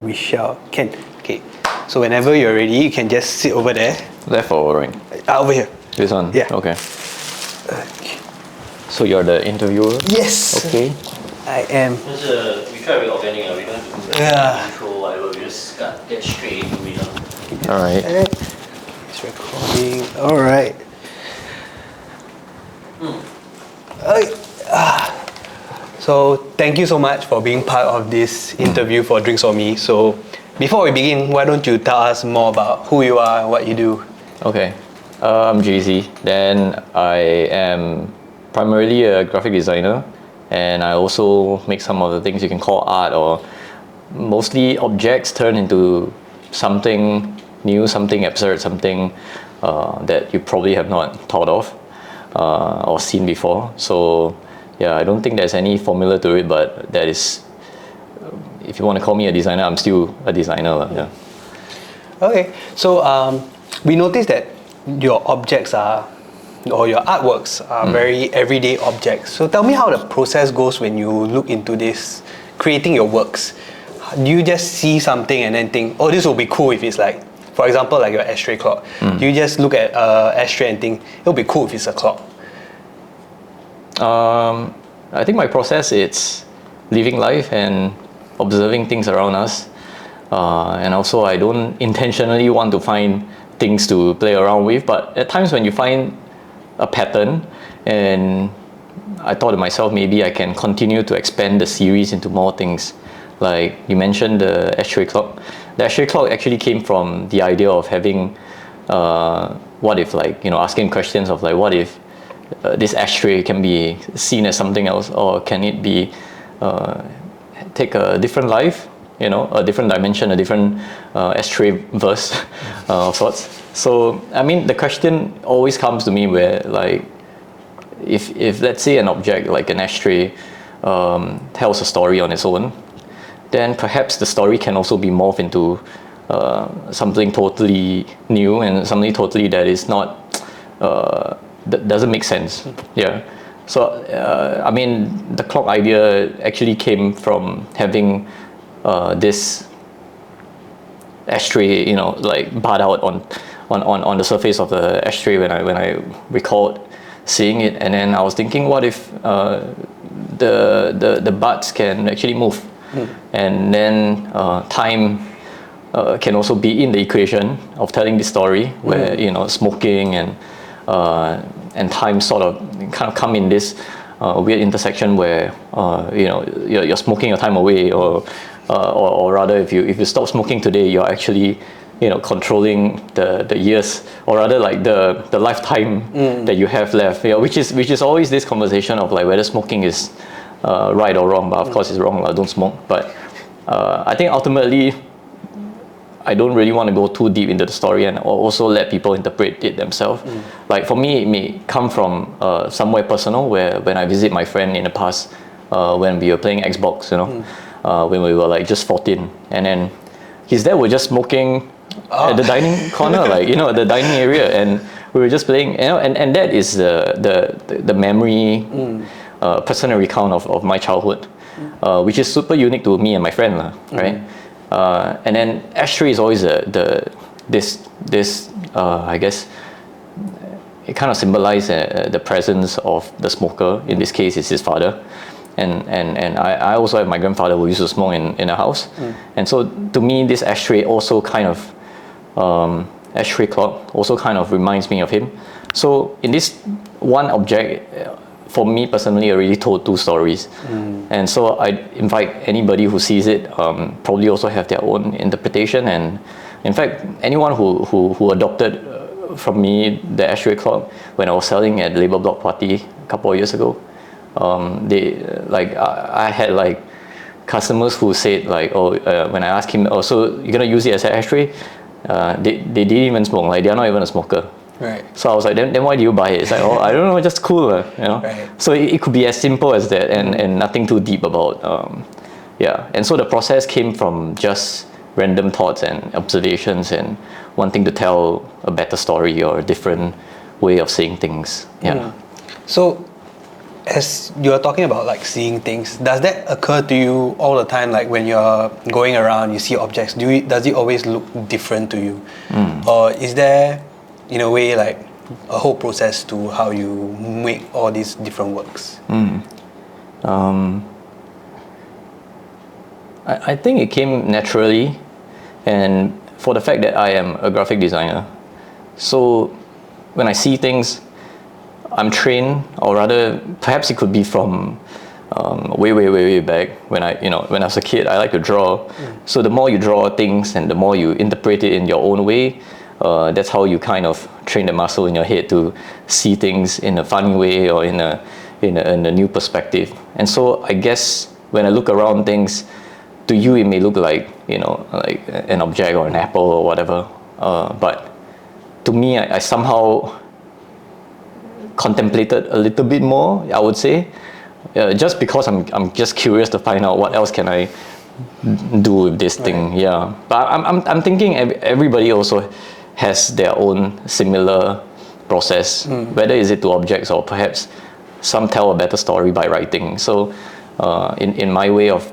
We shall. Can. Okay. So whenever you're ready, you can just sit over there. Left or right? Over here. This one? Yeah. Okay. So you're the interviewer? Yes. Okay. I am. We try to be organic, we don't have to do intro, whatever, we just get straight into it. Alright. It's recording. Alright. So thank you so much for being part of this interview for Drinks for Me. So before we begin, why don't you tell us more about who you are and what you do? Okay. I'm JZ. Then I am primarily a graphic designer, and I also make some of the things you can call art, or mostly objects turned into something new, something absurd, something that you probably have not thought of or seen before. So yeah, I don't think there's any formula to it, but that is, if you want to call me a designer, I'm still a designer. Yeah. Okay, so we noticed that your objects are, or your artworks are very everyday objects. So tell me how the process goes when you look into this, creating your works. Do you just see something and then think, oh, this will be cool if it's like, for example, like your ashtray clock. Do you just look at ashtray and think, it'll be cool if it's a clock? I think my process is living life and observing things around us. And also I don't intentionally want to find things to play around with, but at times when you find a pattern, and I thought to myself, maybe I can continue to expand the series into more things. Like you mentioned the ashtray clock. The ashtray clock actually came from the idea of having, what if, like, you know, asking questions of like, what if this ashtray can be seen as something else, or can it be, take a different life, you know, a different dimension, a different ashtray verse of sorts. So, I mean, the question always comes to me where, like, if let's say an object like an ashtray tells a story on its own, then perhaps the story can also be morphed into something totally new and something totally that is not, that doesn't make sense. Yeah. So, I mean, the clock idea actually came from having this ashtray, you know, like barred out on the surface of the ashtray when I recalled seeing it, and then I was thinking, what if the buds can actually move, and then time can also be in the equation of telling the story, where you know, smoking and time sort of kind of come in this weird intersection where you know, you're smoking your time away, or rather, if you stop smoking today, you're actually, you know, controlling the years, or rather like the lifetime that you have left. You know, which is always this conversation of like whether smoking is right or wrong. But of course, it's wrong. Don't smoke. But I think ultimately, I don't really want to go too deep into the story, and also let people interpret it themselves. Like for me, it may come from somewhere personal, where when I visit my friend in the past, when we were playing Xbox, you know, when we were like just 14, and then his dad was just smoking at the dining corner, like, you know, the dining area, and we were just playing, you know, and that is the memory, personal recount of my childhood, which is super unique to me and my friend, right? And then ashtray is always this I guess it kind of symbolizes the presence of the smoker. In this case, it's his father. And I also have my grandfather who used to smoke in the house. And so to me, this ashtray also kind of, ashtray clock also kind of reminds me of him. So in this one object, for me personally, I really told two stories. And so I invite anybody who sees it, probably also have their own interpretation. And in fact, anyone who adopted from me the ashtray clock when I was selling at Labour Block Party a couple of years ago, they like I had like customers who said like, oh, when I asked him, oh, so you're gonna use it as an ashtray? They didn't even smoke. Like, they're not even a smoker. Right. So I was like, then why do you buy it? It's like, oh, I don't know, just cool, you know. Right. So it could be as simple as that, and nothing too deep about, yeah. And so the process came from just random thoughts and observations and wanting to tell a better story or a different way of saying things. Yeah. So as you're talking about like seeing things, does that occur to you all the time? Like when you're going around, you see objects, does it always look different to you? Or is there, in a way, like a whole process to how you make all these different works? I think it came naturally, and for the fact that I am a graphic designer, so when I see things, I'm trained, or rather, perhaps it could be from way back when when I was a kid. I like to draw. So the more you draw things and the more you interpret it in your own way, that's how you kind of train the muscle in your head to see things in a funny way or in a new perspective. And so I guess when I look around things, to you it may look like like an object or an apple or whatever, but to me I somehow contemplated a little bit more, I would say, just because I'm just curious to find out what else can I do with this thing. Yeah, but I'm thinking everybody also has their own similar process, whether is it to objects or perhaps some tell a better story by writing. So in my way of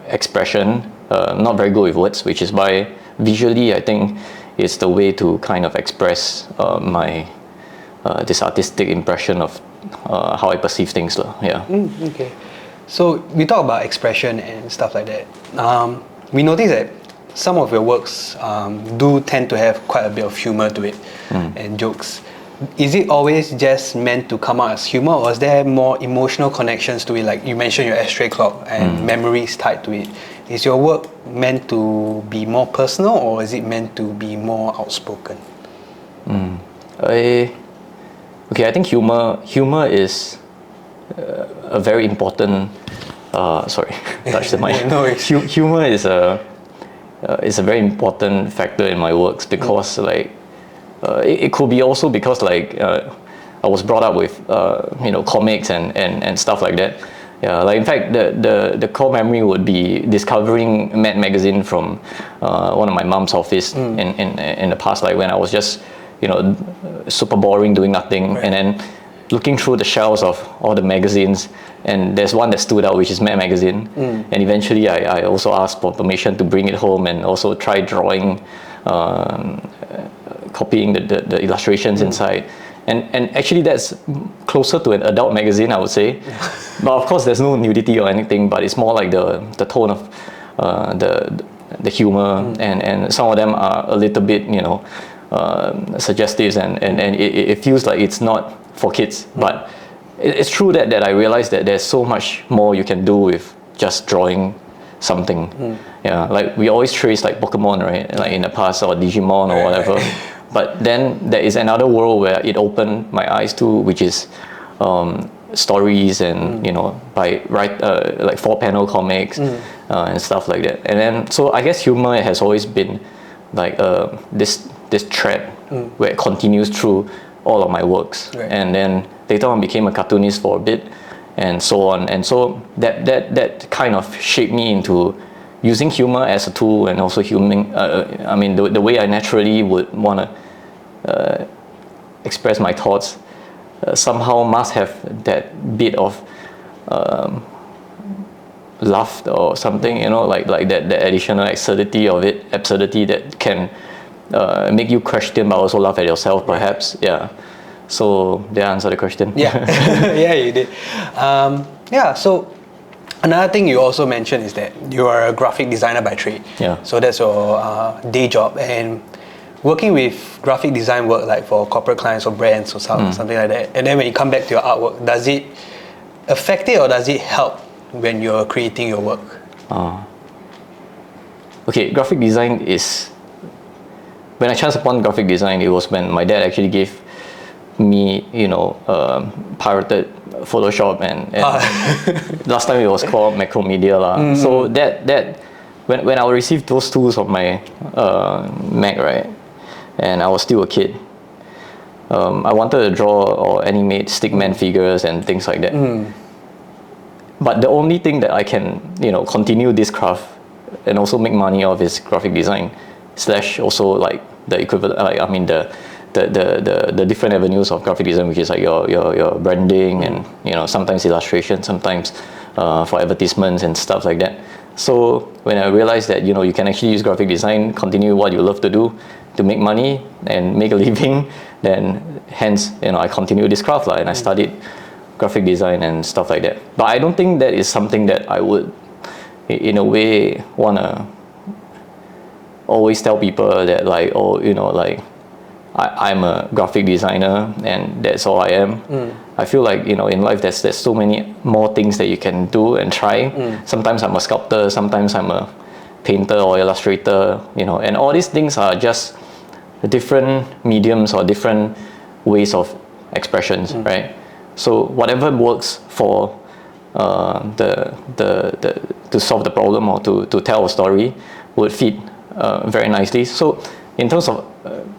expression, not very good with words, which is why visually I think it's the way to kind of express my this artistic impression of how I perceive things. Yeah. Okay. So we talk about expression and stuff like that. We notice that some of your works do tend to have quite a bit of humor to it and jokes. Is it always just meant to come out as humor, or is there more emotional connections to it? Like you mentioned your ashtray clock and memories tied to it. Is your work meant to be more personal, or is it meant to be more outspoken? Okay, I think humor is a very important. Sorry, touch the mic. No, humor is a very important factor in my works because it could be also because I was brought up with comics and stuff like that. Yeah, like in fact the core memory would be discovering Mad magazine from one of my mom's office in the past, like when I was just super boring doing nothing, and then looking through the shelves of all the magazines, and there's one that stood out, which is Mad magazine, and eventually I also asked for permission to bring it home and also try drawing, copying the illustrations inside, and actually that's closer to an adult magazine, I would say. But of course there's no nudity or anything, but it's more like the tone of the humor, and some of them are a little bit suggestive, and it feels like it's not for kids. But it's true that I realized that there's so much more you can do with just drawing something. Yeah, like we always trace like Pokemon, right? Like in the past, or Digimon or whatever. But then there is another world where it opened my eyes to, which is stories and by like 4-panel comics and stuff like that. And then so I guess humor has always been like this thread where it continues through all of my works. And then later on became a cartoonist for a bit, and so on. And so that kind of shaped me into using humor as a tool, and also I mean the way I naturally would want to express my thoughts somehow must have that bit of laugh or something, like that additional absurdity that can make you question but also laugh at yourself, perhaps. Yeah. So did I answer the question? Yeah. Yeah, you did. So another thing you also mentioned is that you are a graphic designer by trade. Yeah. So that's your day job, and working with graphic design work, like for corporate clients or brands or something like that, and then when you come back to your artwork, does it affect it or does it help when you're creating your work? Okay, graphic design is... When I chanced upon graphic design, it was when my dad actually gave me, pirated Photoshop and last time it was called Macromedia lah. So that when I received those tools of my Mac, right, and I was still a kid, I wanted to draw or animate stickman figures and things like that. But the only thing that I can continue this craft and also make money of is graphic design / also like the equivalent, like I mean the different avenues of graphic design, which is like your branding and sometimes illustration, sometimes for advertisements and stuff like that. So when I realized that you can actually use graphic design, continue what you love to do, to make money and make a living, then hence I continued this craft and I studied graphic design and stuff like that. But I don't think that is something that I would in a way wanna always tell people that like, oh, I'm a graphic designer and that's all I am. I feel like in life there's so many more things that you can do and try. Sometimes I'm a sculptor, sometimes I'm a painter or illustrator, and all these things are just different mediums or different ways of expressions, right? So whatever works for to solve the problem or to tell a story would fit very nicely. So in terms of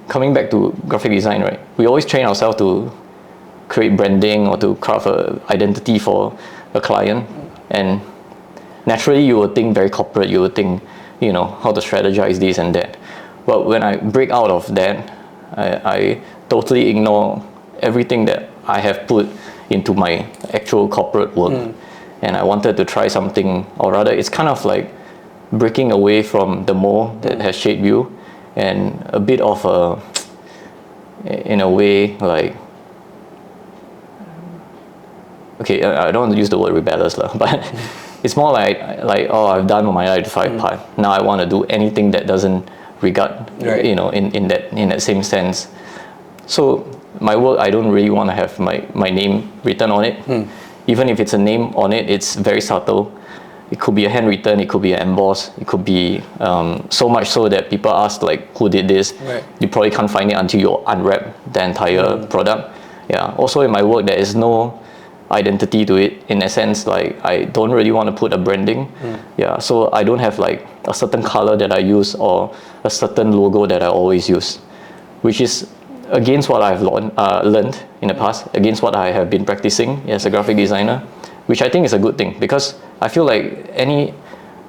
coming back to graphic design, right, we always train ourselves to create branding or to craft an identity for a client, and naturally you would think very corporate, you would think how to strategize this and that. But when I break out of that, I totally ignore everything that I have put into my actual corporate work, and I wanted to try something, or rather it's kind of like breaking away from the mold that has shaped you, and a bit of a, in a way, like, okay, I don't want to use the word rebellious, but it's more like oh, I've done my 9 to 5 part. Now I want to do anything that doesn't regard, right, in that same sense. So my work, I don't really want to have my name written on it. Even if it's a name on it, it's very subtle. It could be a handwritten, it could be an emboss, it could be so much so that people ask like, who did this? Right. You probably can't find it until you unwrap the entire product. Yeah. Also in my work, there is no identity to it, in a sense. Like, I don't really want to put a branding. Yeah. So I don't have like a certain color that I use or a certain logo that I always use, which is against what I've learned in the past, against what I have been practicing as a graphic designer, which I think is a good thing, because I feel like any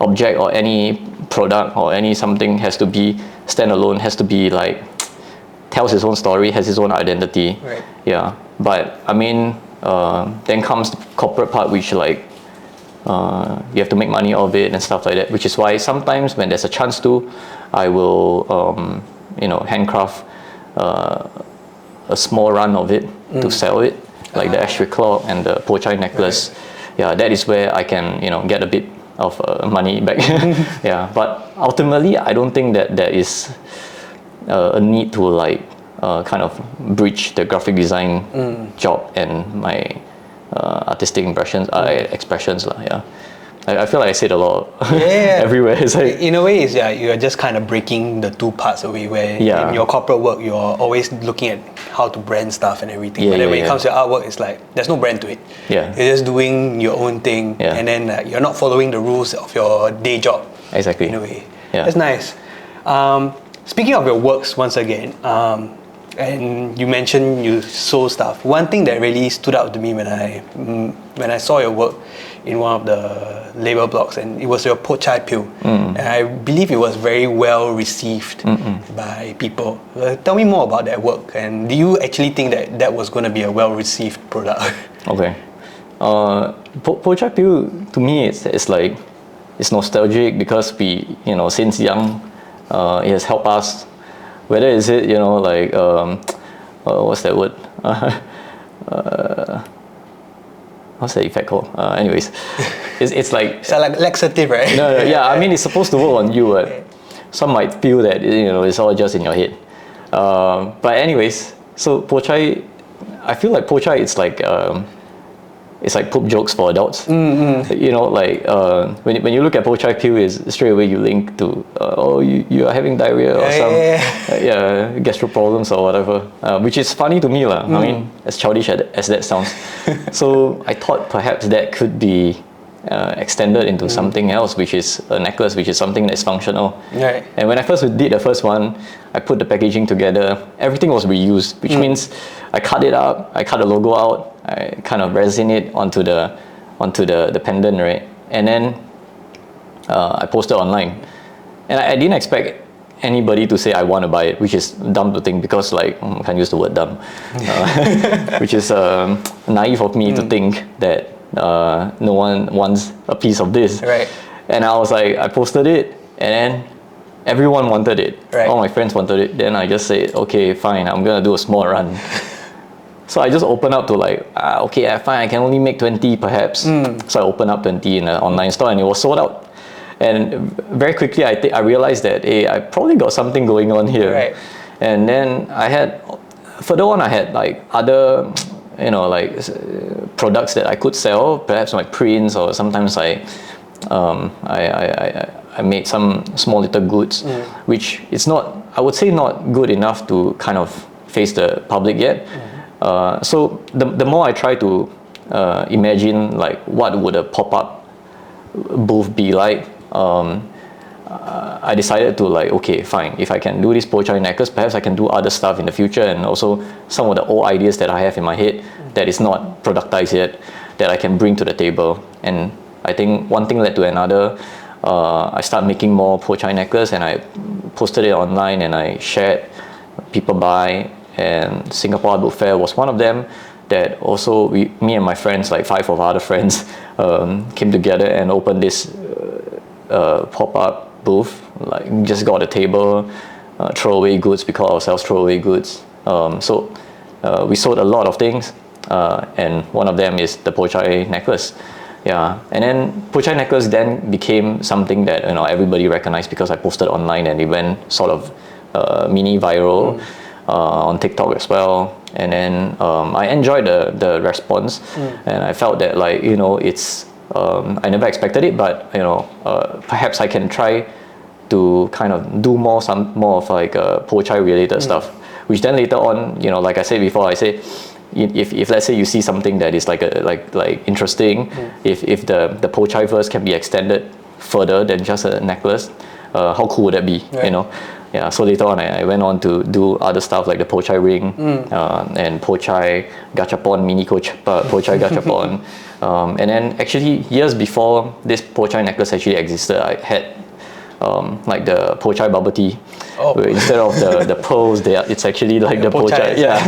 object or any product or any something has to be standalone, has to be like, tells its own story, has its own identity. Right. Yeah. But I mean, then comes the corporate part, which like, you have to make money of it and stuff like that, which is why sometimes when there's a chance to, I will handcraft a small run of it to sell it, like the ashtray clock and the po chai necklace. Right. Yeah, that is where I can get a bit of money back. Yeah, but ultimately I don't think that there is a need to like kind of bridge the graphic design job and my artistic expressions lah. Yeah. I feel like I said a lot everywhere. It's like, in a way, you're just kind of breaking the two parts away, where in your corporate work, you're always looking at how to brand stuff and everything. But then when it comes to artwork, it's like, there's no brand to it. Yeah. You're just doing your own thing, and then you're not following the rules of your day job. Exactly. In a way. Yeah. That's nice. Speaking of your works, once again, and you mentioned you sew stuff. One thing that really stood out to me when I saw your work in one of the label blogs, and it was your po chai pill. And I believe it was very well received by people. Tell me more about that work, and do you actually think that that was going to be a well received product? Okay. Po chai pill, to me, it's like, it's nostalgic, because we, since young, it has helped us. Whether is it, like, what's that word? What's the effect called? Anyways, it's like... It's like laxative, right? No, yeah, I mean, it's supposed to work on you, but some might feel that, it's all just in your head. But anyways, so po chai, I feel like po chai, it's like poop jokes for adults. Like when you look at po chai pill, is straight away you link to you are having diarrhea or some gastro problems or whatever, which is funny to me lah. I mean, as childish as that sounds. So I thought perhaps that could be extended into something else, which is a necklace, which is something that's functional. Right. And when I first did the first one, I put the packaging together. Everything was reused, which means I cut it up, I cut the logo out, I kind of resin it onto the pendant, right? And then I posted online. And I didn't expect anybody to say I want to buy it, which is dumb to think because like I can't use the word dumb, which is naive of me to think that no one wants a piece of this. Right. And I was like, I posted it, and then everyone wanted it. Right. All my friends wanted it. Then I just said, okay, fine, I'm gonna do a small run. So I just opened up to like, okay, fine, I can only make 20 perhaps. So I opened up 20 in an online store, and it was sold out. And very quickly, I realized that, hey, I probably got something going on here. Right. And then further on, I had like other, products that I could sell, perhaps my prints, or sometimes I made some small little goods, which is not, I would say, not good enough to kind of face the public yet. So the more I try to imagine like what would a pop-up booth be like, I decided to like, okay, fine, if I can do this po chai necklace, perhaps I can do other stuff in the future, and also some of the old ideas that I have in my head that is not productized yet, that I can bring to the table. And I think one thing led to another. I started making more po chai necklace, and I posted it online, and I shared, people buy, and Singapore Art Book Fair was one of them. That also me and my friends, like 5 of other friends, came together and opened this pop-up booth. Like, just got a table, throwaway goods. We call ourselves throwaway goods. So we sold a lot of things, and one of them is the po chai necklace. Yeah, and then po chai necklace then became something that everybody recognized because I posted online, and it went sort of mini viral on TikTok as well. And then I enjoyed the response, and I felt that like it's I never expected it, but perhaps I can try to kind of do more of like po chai related stuff, which then later on, like I said before, I say if let's say you see something that is like interesting, if the po chai verse can be extended further than just a necklace, how cool would that be? Right. Yeah, so later on I went on to do other stuff like the po chai ring, and po chai gachapon, mini po chai gachapon. And then actually years before this po chai necklace actually existed, I had like the po chai bubble tea, where instead of the pearls, it's actually like the po chai. Yeah.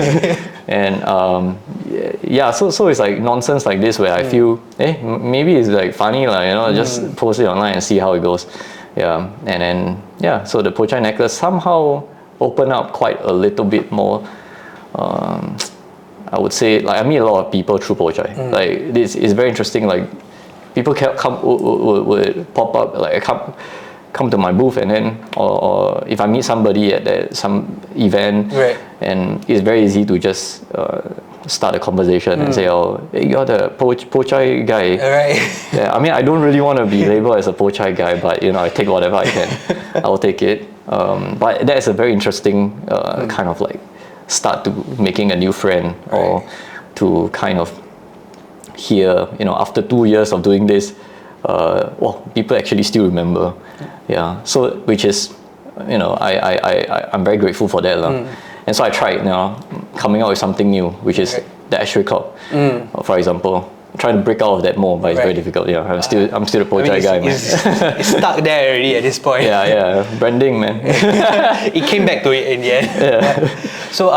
And so it's like nonsense like this where I feel, maybe it's like funny, like, just post it online and see how it goes. Yeah, and then so the po chai necklace somehow opened up quite a little bit more. I would say, like, I meet a lot of people through po chai. Like, this is very interesting. Like, people would pop up, like, come to my booth, and then or if I meet somebody at some event, and it's very easy to just start a conversation and say, oh, hey, you're the po chai guy. Yeah, I mean, I don't really want to be labeled as a po chai guy, but I take whatever I can. I'll take it. But that is a very interesting kind of like start to making a new friend, or to kind of hear, after 2 years of doing this, people actually still remember. Yeah, so which is, I'm very grateful for that. And so I tried, coming out with something new, which is the ashtray cup, for example. Trying to break out of that mold, but it's very difficult. Yeah, I'm still a po chai guy, man. It's stuck there already at this point. Yeah, branding, man. It came back to it in the end. Yeah. So,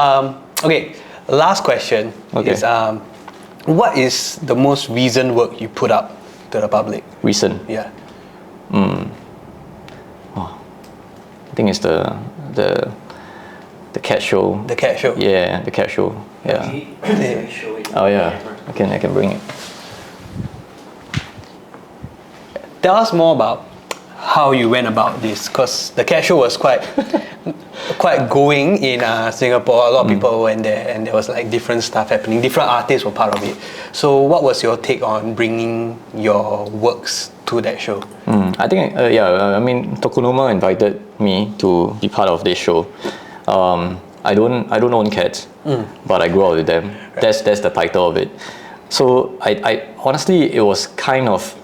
okay, last question is, what is the most recent work you put up to the public? Recent? Yeah. I think it's the cat show. The cat show? Yeah, the cat show. Yeah. Oh yeah, I can bring it. Tell us more about how you went about this, because the cat show was quite going in Singapore. A lot of people went there, and there was like different stuff happening. Different artists were part of it. So what was your take on bringing your works to that show? I think I mean, Tokonoma invited me to be part of this show. I don't own cats, but I grew up with them. That's the title of it. So I honestly, it was kind of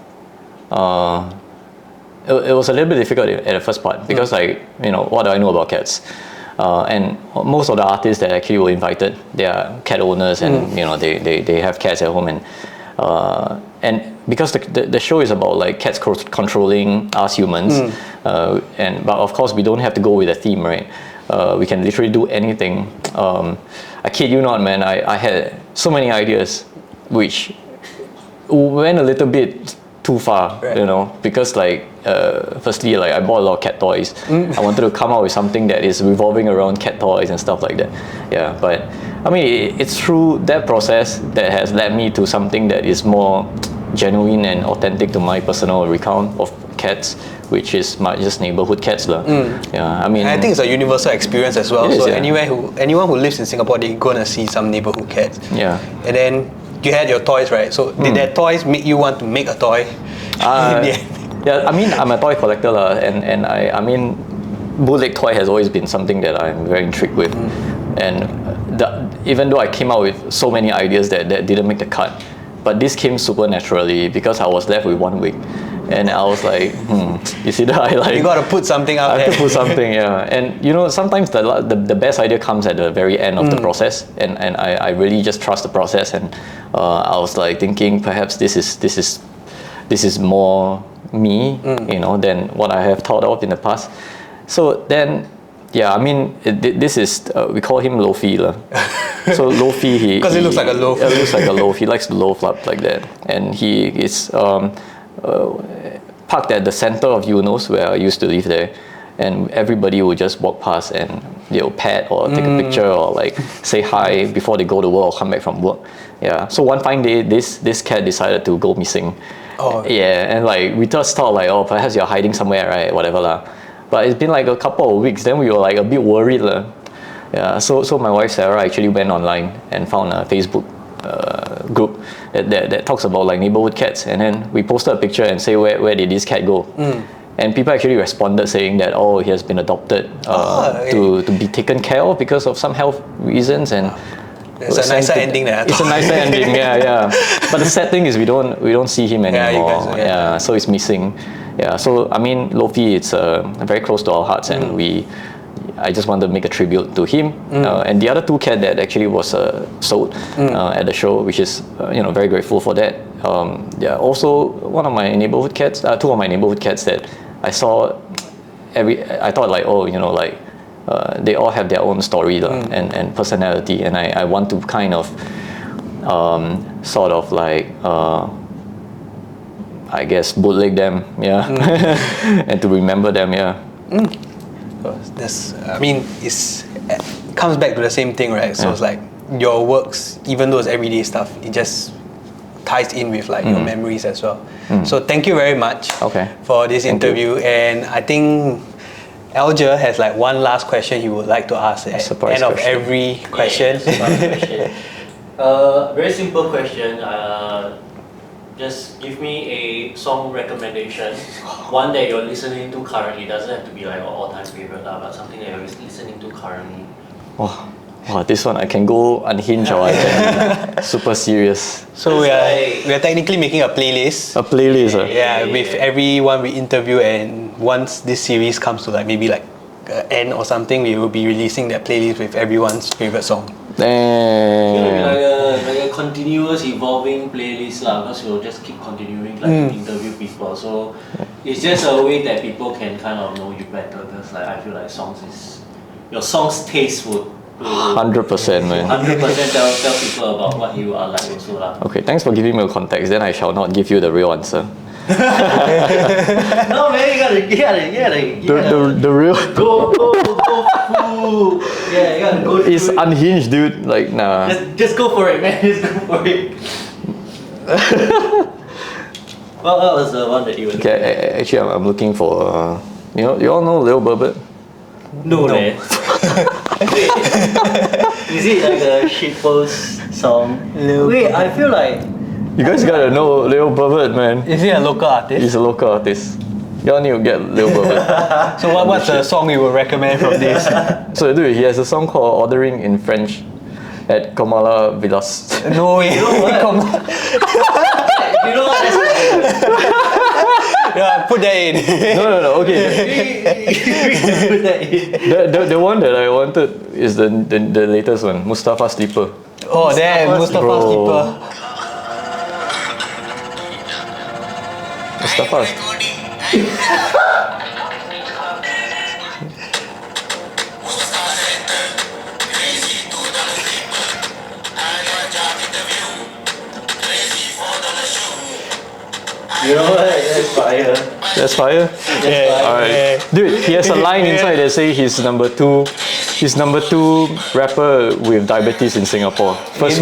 it was a little bit difficult at the first part, because like, what do I know about cats? And most of the artists that actually were invited, they are cat owners, and they have cats at home, and because the show is about like cats controlling us humans, but of course we don't have to go with a theme, right? We can literally do anything. I kid you not, man. I had so many ideas, which went a little bit too far, right. you know, because like firstly, like I bought a lot of cat toys. I wanted to come out with something that is revolving around cat toys and stuff like that. Yeah, but I mean, it's through that process that has led me to something that is more genuine and authentic to my personal recount of cats, which is just neighborhood cats, lah. Yeah, I mean, and I think it's a universal experience as well. It is, So yeah. anyone who lives in Singapore, they're gonna see some neighborhood cats. Yeah. And then you had your toys, right? So did their toys make you want to make a toy? Yeah, I mean, I'm a toy collector, lah, and I mean, bootleg toy has always been something that I'm very intrigued with, and even though I came out with so many ideas that didn't make the cut, but this came super naturally because I was left with 1 week, and I was like, it's either I like. You gotta put something out I there. have to put something, yeah. And you know, sometimes the best idea comes at the very end of the process, and I really just trust the process, and I was like thinking perhaps this is more me, you know, than what I have thought of in the past. So then, yeah, I mean, this is we call him Lofi, lah. So Lofi, because it looks like a loaf. It looks like a loaf. He likes to loaf up like that, and he is parked at the center of Eunos, where I used to live there, and everybody would just walk past and they'll pet or take a picture or like say hi before they go to work or come back from work. Yeah. So one fine day, this cat decided to go missing. Oh. Yeah, and like we just thought like, oh, perhaps you're hiding somewhere, right? Whatever lah. But it's been like a couple of weeks. Then we were like a bit worried lah. Yeah. So my wife Sarah actually went online and found a Facebook group that talks about like neighborhood cats, and then we posted a picture and say where did this cat go, and people actually responded saying that he has been adopted to be taken care of because of some health reasons, and it's a nicer ending than I thought. It's a nicer ending, yeah. But the sad thing is we don't see him anymore. Yeah, so he's missing. Yeah, so I mean, Lofi, it's very close to our hearts, and I just want to make a tribute to him. And the other two cats that actually was sold at the show, which is very grateful for that. Also one of my neighborhood cats, two of my neighborhood cats that I saw. I thought like, they all have their own story and personality, and I want to kind of sort of like I guess bootleg them, and to remember them, It comes back to the same thing, right? So it's like your works, even though it's everyday stuff, it just ties in with like your memories as well. So thank you very much for this interview, and I think Alger has like one last question he would like to ask at the end of every question. Very simple question. Just give me a song recommendation, one that you're listening to currently. Doesn't have to be like your all-time favorite, but something that you're listening to currently. Wow, this one I can go unhinged or I can super serious. So we are technically making a playlist. A playlist, with everyone we interview, and once this series comes to like maybe like end or something, we will be releasing that playlist with everyone's favorite song. It's gonna be like a continuous evolving playlist lah, because you'll just keep continuing like to interview people. So it's just a way that people can kind of know you better. Because like I feel like your songs taste would 100%, man. 100% tell people about what you are like also lah. Okay, thanks for giving me a context. Then I shall not give you the real answer. No man, you gotta the real go full. Yeah, you gotta go. It's unhinged, dude. Like nah. Just go for it, man. Just go for it. What was the one that you were? Okay, actually, I'm looking for. You all know Lil Burbot? No. Man. Wait, is it like a shitpost song? Wait, I feel like. You guys gotta know Lil Burbot, man. Is he a local artist? He's a local artist. Y'all need to get Lil Burbot. So what's the song you would recommend from this? So dude, he has a song called Ordering in French at Kamala Villas. No way. You know what? Come on. You know what? Yeah, put that in. No, okay. Put that in. The one that I wanted is the latest one, Mustafa Sleeper. Oh damn, Mustafa Sleeper. Mustafa. You know what? That's fire. That's fire. Alright. Dude, he has a line inside that says he's number two rapper with diabetes in Singapore. First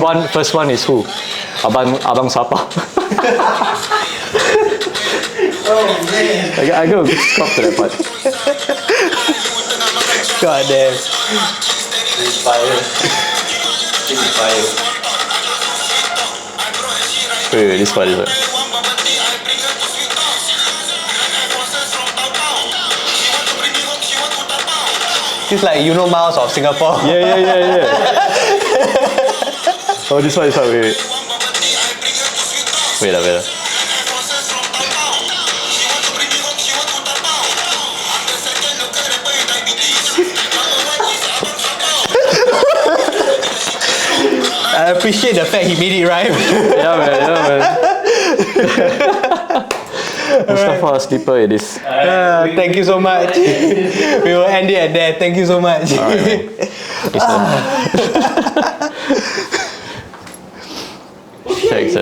one is who? Abang Sapa. Oh man. I gotta stop to that part. God damn. It's fire. This is fire. Wait, this part is what? He's like Miles of Singapore. Yeah. Oh, this one. Wait. Wait. I appreciate the fact he made it rhyme. Yeah, man. Mustafa, skipper it is. Thank you so much. We will end it at there. Thank you so much. Alright, man. Thanks,